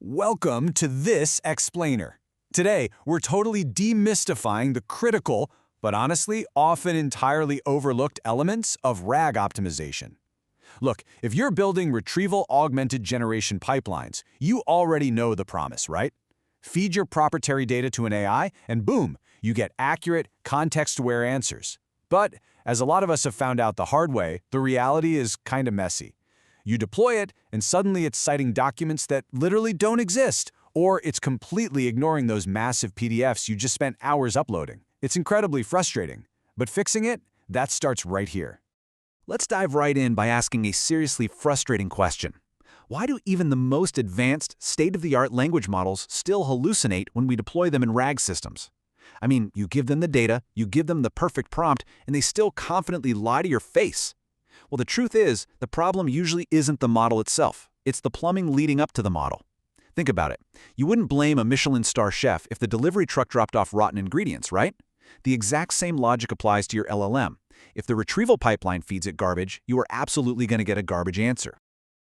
Welcome to this explainer. Today, we're totally demystifying the critical, but honestly, often entirely overlooked elements of RAG optimization. Look, if you're building retrieval augmented generation pipelines, you already know the promise, right? Feed your proprietary data to an AI, and boom, you get accurate, context-aware answers. But, as a lot of us have found out the hard way, the reality is kinda messy. You deploy it, and suddenly it's citing documents that literally don't exist, or it's completely ignoring those massive PDFs you just spent hours uploading. It's incredibly frustrating. But fixing it, that starts right here. Let's dive right in by asking a seriously frustrating question. Why do even the most advanced, state-of-the-art language models still hallucinate when we deploy them in RAG systems? I mean, you give them the data, you give them the perfect prompt, and they still confidently lie to your face. Well, the truth is, the problem usually isn't the model itself. It's the plumbing leading up to the model. Think about it. You wouldn't blame a Michelin star chef if the delivery truck dropped off rotten ingredients, right? The exact same logic applies to your LLM. If the retrieval pipeline feeds it garbage, you are absolutely going to get a garbage answer.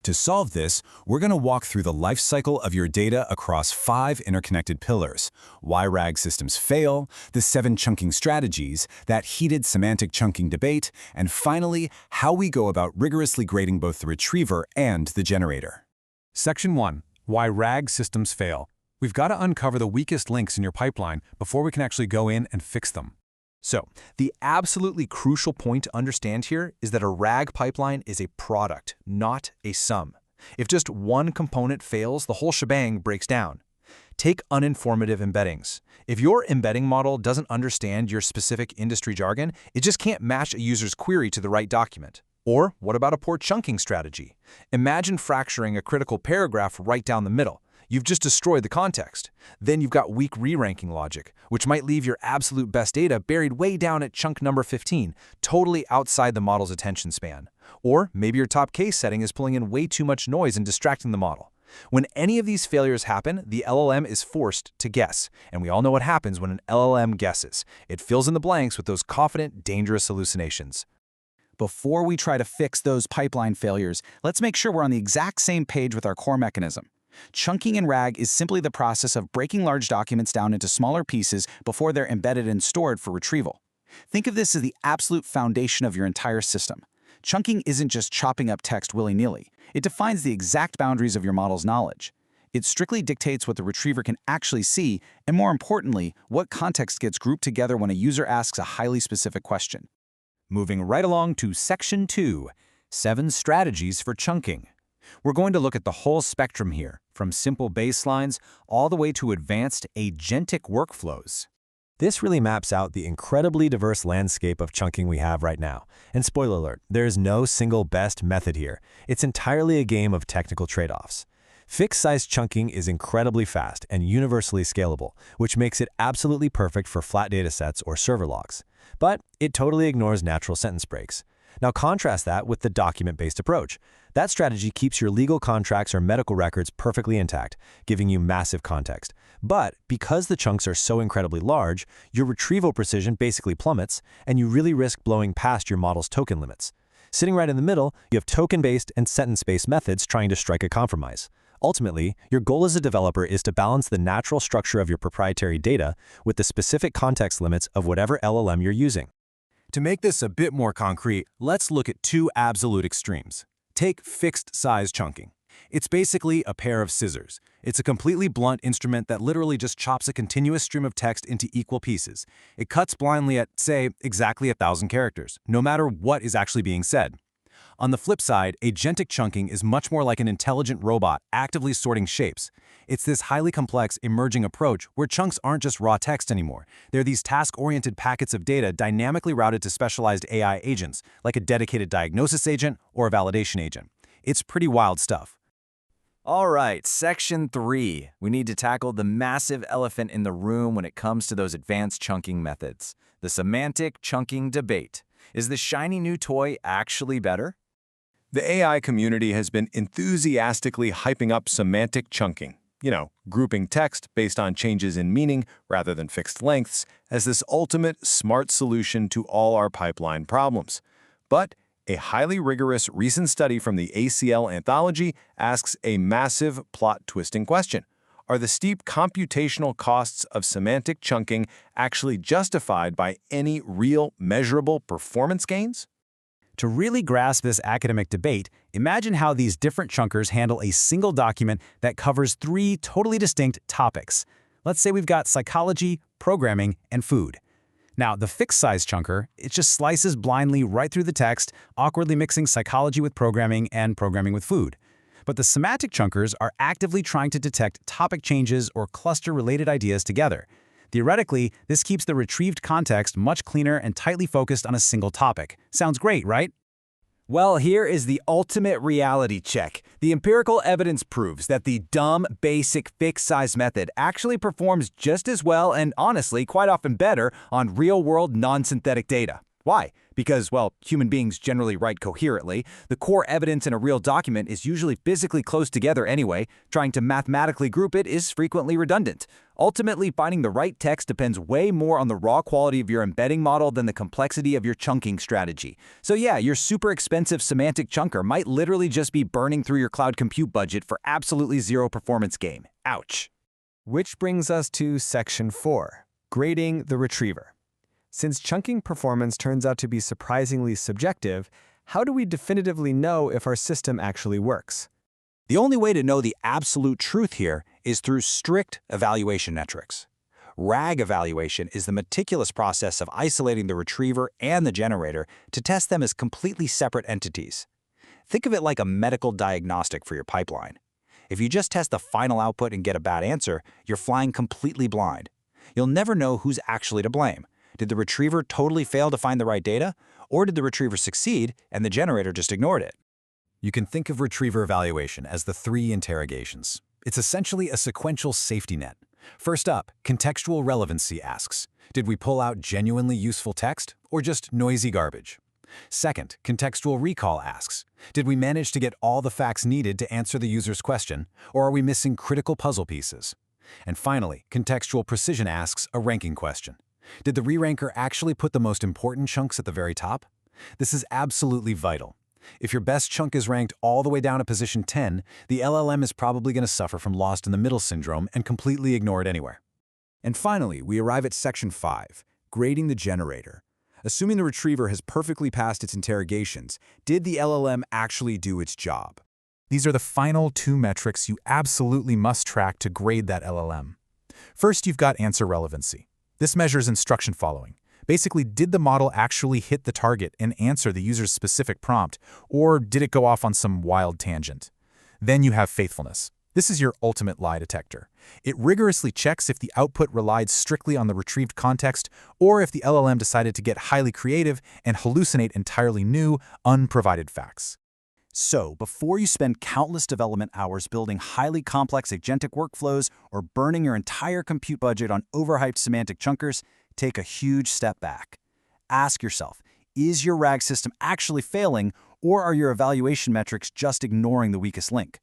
To solve this, we're going to walk through the life cycle of your data across 5 interconnected pillars: why RAG systems fail, the 7 chunking strategies, that heated semantic chunking debate, and finally, how we go about rigorously grading both the retriever and the generator. Section 1. Why RAG systems fail. We've got to uncover the weakest links in your pipeline before we can actually go in and fix them. So, the absolutely crucial point to understand here is that a RAG pipeline is a product, not a sum. If just one component fails, the whole shebang breaks down. Take uninformative embeddings. If your embedding model doesn't understand your specific industry jargon, it just can't match a user's query to the right document. Or what about a poor chunking strategy? Imagine fracturing a critical paragraph right down the middle. You've just destroyed the context. Then you've got weak re-ranking logic, which might leave your absolute best data buried way down at chunk number 15, totally outside the model's attention span. Or maybe your top case setting is pulling in way too much noise and distracting the model. When any of these failures happen, the LLM is forced to guess. And we all know what happens when an LLM guesses. It fills in the blanks with those confident, dangerous hallucinations. Before we try to fix those pipeline failures, let's make sure we're on the exact same page with our core mechanism. Chunking in RAG is simply the process of breaking large documents down into smaller pieces before they're embedded and stored for retrieval. Think of this as the absolute foundation of your entire system. Chunking isn't just chopping up text willy-nilly. It defines the exact boundaries of your model's knowledge. It strictly dictates what the retriever can actually see, and more importantly, what context gets grouped together when a user asks a highly specific question. Moving right along to Section 2, 7 strategies for chunking. We're going to look at the whole spectrum here, from simple baselines all the way to advanced agentic workflows. This really maps out the incredibly diverse landscape of chunking we have right now. And spoiler alert, there is no single best method here. It's entirely a game of technical trade-offs. Fixed-size chunking is incredibly fast and universally scalable, which makes it absolutely perfect for flat datasets or server logs. But it totally ignores natural sentence breaks. Now contrast that with the document-based approach. That strategy keeps your legal contracts or medical records perfectly intact, giving you massive context. But because the chunks are so incredibly large, your retrieval precision basically plummets, and you really risk blowing past your model's token limits. Sitting right in the middle, you have token-based and sentence-based methods trying to strike a compromise. Ultimately, your goal as a developer is to balance the natural structure of your proprietary data with the specific context limits of whatever LLM you're using. To make this a bit more concrete, let's look at 2 absolute extremes. Take fixed-size chunking. It's basically a pair of scissors. It's a completely blunt instrument that literally just chops a continuous stream of text into equal pieces. It cuts blindly at, say, exactly 1,000 characters, no matter what is actually being said. On the flip side, agentic chunking is much more like an intelligent robot actively sorting shapes. It's this highly complex, emerging approach where chunks aren't just raw text anymore. They're these task-oriented packets of data dynamically routed to specialized AI agents, like a dedicated diagnosis agent or a validation agent. It's pretty wild stuff. All right, Section 3. We need to tackle the massive elephant in the room when it comes to those advanced chunking methods. The semantic chunking debate. Is the shiny new toy actually better? The AI community has been enthusiastically hyping up semantic chunking, grouping text based on changes in meaning rather than fixed lengths, as this ultimate smart solution to all our pipeline problems. But A highly rigorous recent study from the ACL anthology asks a massive plot-twisting question. Are the steep computational costs of semantic chunking actually justified by any real, measurable performance gains? To really grasp this academic debate, imagine how these different chunkers handle a single document that covers 3 totally distinct topics. Let's say we've got psychology, programming, and food. Now, the fixed-size chunker, it just slices blindly right through the text, awkwardly mixing psychology with programming and programming with food. But the semantic chunkers are actively trying to detect topic changes or cluster related ideas together. Theoretically, this keeps the retrieved context much cleaner and tightly focused on a single topic. Sounds great, right? Well, here is the ultimate reality check. The empirical evidence proves that the dumb, basic, fixed-size method actually performs just as well and honestly quite often better on real-world non-synthetic data. Why? Because, well, human beings generally write coherently. The core evidence in a real document is usually physically close together anyway. Trying to mathematically group it is frequently redundant. Ultimately, finding the right text depends way more on the raw quality of your embedding model than the complexity of your chunking strategy. So yeah, your super expensive semantic chunker might literally just be burning through your cloud compute budget for absolutely zero performance gain. Ouch. Which brings us to Section 4, grading the retriever. Since chunking performance turns out to be surprisingly subjective, how do we definitively know if our system actually works? The only way to know the absolute truth here is through strict evaluation metrics. RAG evaluation is the meticulous process of isolating the retriever and the generator to test them as completely separate entities. Think of it like a medical diagnostic for your pipeline. If you just test the final output and get a bad answer, you're flying completely blind. You'll never know who's actually to blame. Did the retriever totally fail to find the right data? Or did the retriever succeed and the generator just ignored it? You can think of retriever evaluation as the 3 interrogations. It's essentially a sequential safety net. First up, contextual relevancy asks, did we pull out genuinely useful text or just noisy garbage? Second, contextual recall asks, did we manage to get all the facts needed to answer the user's question, or are we missing critical puzzle pieces? And finally, contextual precision asks a ranking question. Did the re-ranker actually put the most important chunks at the very top? This is absolutely vital. If your best chunk is ranked all the way down to position 10, the LLM is probably going to suffer from lost in the middle syndrome and completely ignore it anywhere. And finally, we arrive at Section 5, grading the generator. Assuming the retriever has perfectly passed its interrogations, did the LLM actually do its job? These are the final 2 metrics you absolutely must track to grade that LLM. First, you've got answer relevancy. This measures instruction following. Basically, did the model actually hit the target and answer the user's specific prompt, or did it go off on some wild tangent? Then you have faithfulness. This is your ultimate lie detector. It rigorously checks if the output relied strictly on the retrieved context, or if the LLM decided to get highly creative and hallucinate entirely new, unprovided facts. So, before you spend countless development hours building highly complex agentic workflows or burning your entire compute budget on overhyped semantic chunkers, take a huge step back. Ask yourself, is your RAG system actually failing, or are your evaluation metrics just ignoring the weakest link?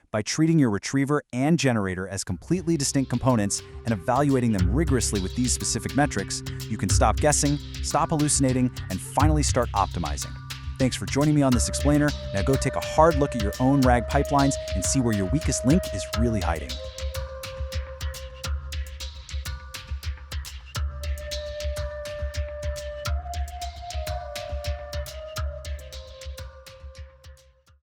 By treating your retriever and generator as completely distinct components and evaluating them rigorously with these specific metrics, you can stop guessing, stop hallucinating, and finally start optimizing. Thanks for joining me on this explainer. Now go take a hard look at your own RAG pipelines and see where your weakest link is really hiding.